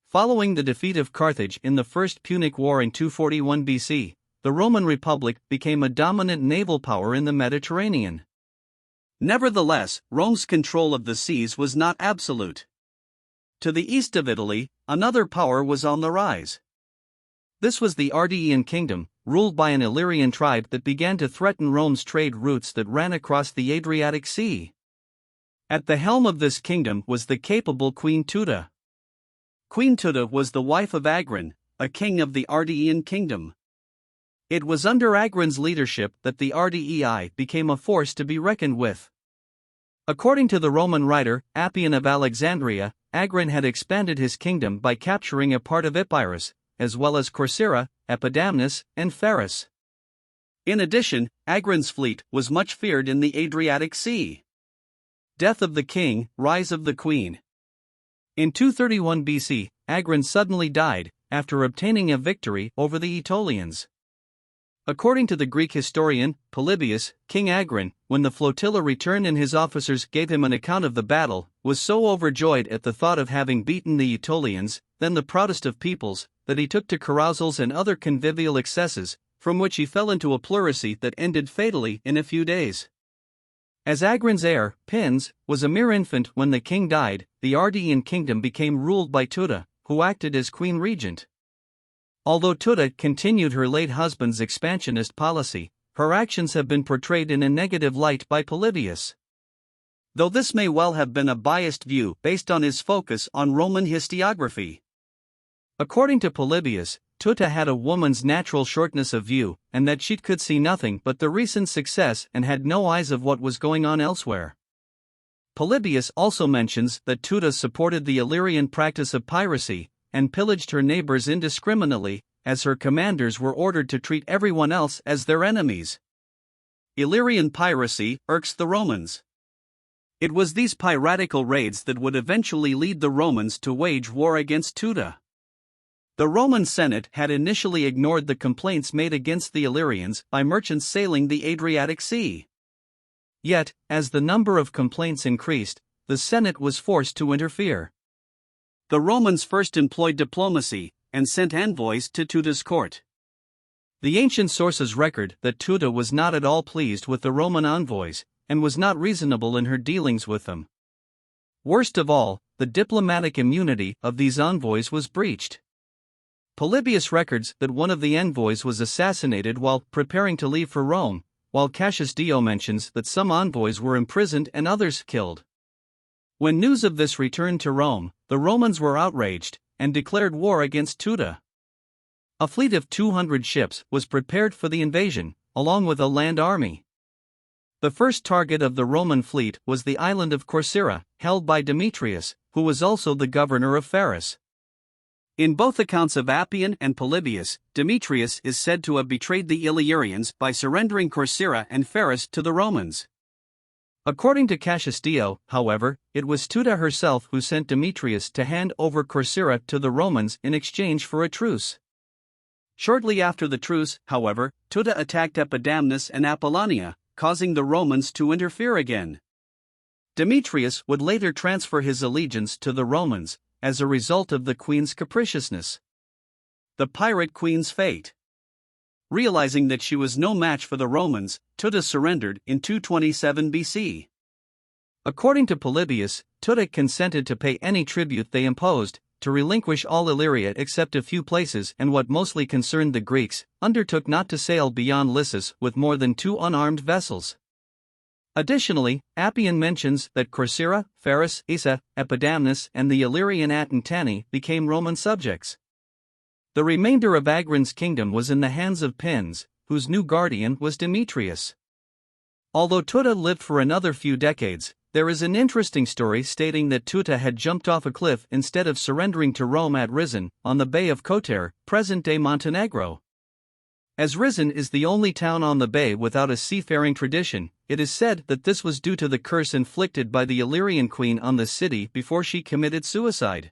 Following the defeat of Carthage in the First Punic War in 241 BC, the Roman Republic became a dominant naval power in the Mediterranean. Nevertheless, Rome's control of the seas was not absolute. To the east of Italy, another power was on the rise. This was the Ardean kingdom, ruled by an Illyrian tribe that began to threaten Rome's trade routes that ran across the Adriatic Sea. At the helm of this kingdom was the capable Queen Teuta. Queen Teuta was the wife of Agron, a king of the Ardean kingdom. It was under Agron's leadership that the Ardei became a force to be reckoned with. According to the Roman writer Appian of Alexandria, Agron had expanded his kingdom by capturing a part of Epirus, as well as Corcyra, Epidamnus, and Pharis. In addition, Agron's fleet was much feared in the Adriatic Sea. Death of the king, rise of the queen. In 231 BC, Agron suddenly died, after obtaining a victory over the Aetolians. According to the Greek historian Polybius, King Agron, when the flotilla returned and his officers gave him an account of the battle, was so overjoyed at the thought of having beaten the Aetolians, then the proudest of peoples, that he took to carousals and other convivial excesses, from which he fell into a pleurisy that ended fatally in a few days. As Agron's heir, Pins, was a mere infant when the king died, the Ardean kingdom became ruled by Teuta, who acted as queen regent. Although Teuta continued her late husband's expansionist policy, her actions have been portrayed in a negative light by Polybius. Though this may well have been a biased view based on his focus on Roman historiography. According to Polybius, Teuta had a woman's natural shortness of view, and that she could see nothing but the recent success and had no eyes of what was going on elsewhere. Polybius also mentions that Teuta supported the Illyrian practice of piracy, and pillaged her neighbors indiscriminately, as her commanders were ordered to treat everyone else as their enemies. Illyrian piracy irks the Romans. It was these piratical raids that would eventually lead the Romans to wage war against Teuta. The Roman Senate had initially ignored the complaints made against the Illyrians by merchants sailing the Adriatic Sea. Yet, as the number of complaints increased, the Senate was forced to interfere. The Romans first employed diplomacy, and sent envoys to Teuta's court. The ancient sources record that Teuta was not at all pleased with the Roman envoys, and was not reasonable in her dealings with them. Worst of all, the diplomatic immunity of these envoys was breached. Polybius records that one of the envoys was assassinated while preparing to leave for Rome, while Cassius Dio mentions that some envoys were imprisoned and others killed. When news of this returned to Rome, the Romans were outraged, and declared war against Teuta. A fleet of 200 ships was prepared for the invasion, along with a land army. The first target of the Roman fleet was the island of Corcyra, held by Demetrius, who was also the governor of Pharis. In both accounts of Appian and Polybius, Demetrius is said to have betrayed the Illyrians by surrendering Corcyra and Pharis to the Romans. According to Cassius Dio, however, it was Teuta herself who sent Demetrius to hand over Corcyra to the Romans in exchange for a truce. Shortly after the truce, however, Teuta attacked Epidamnus and Apollonia, causing the Romans to interfere again. Demetrius would later transfer his allegiance to the Romans, as a result of the queen's capriciousness. The pirate queen's fate. Realizing that she was no match for the Romans, Teuta surrendered in 227 BC. According to Polybius, Teuta consented to pay any tribute they imposed, to relinquish all Illyria except a few places, and what mostly concerned the Greeks, undertook not to sail beyond Lissus with more than 2 unarmed vessels. Additionally, Appian mentions that Corcyra, Pharis, Issa, Epidamnus, and the Illyrian Atantani became Roman subjects. The remainder of Agron's kingdom was in the hands of Pins, whose new guardian was Demetrius. Although Teuta lived for another few decades, there is an interesting story stating that Teuta had jumped off a cliff instead of surrendering to Rome at Rizon, on the Bay of Kotar, present-day Montenegro. As Rizon is the only town on the bay without a seafaring tradition, it is said that this was due to the curse inflicted by the Illyrian queen on the city before she committed suicide.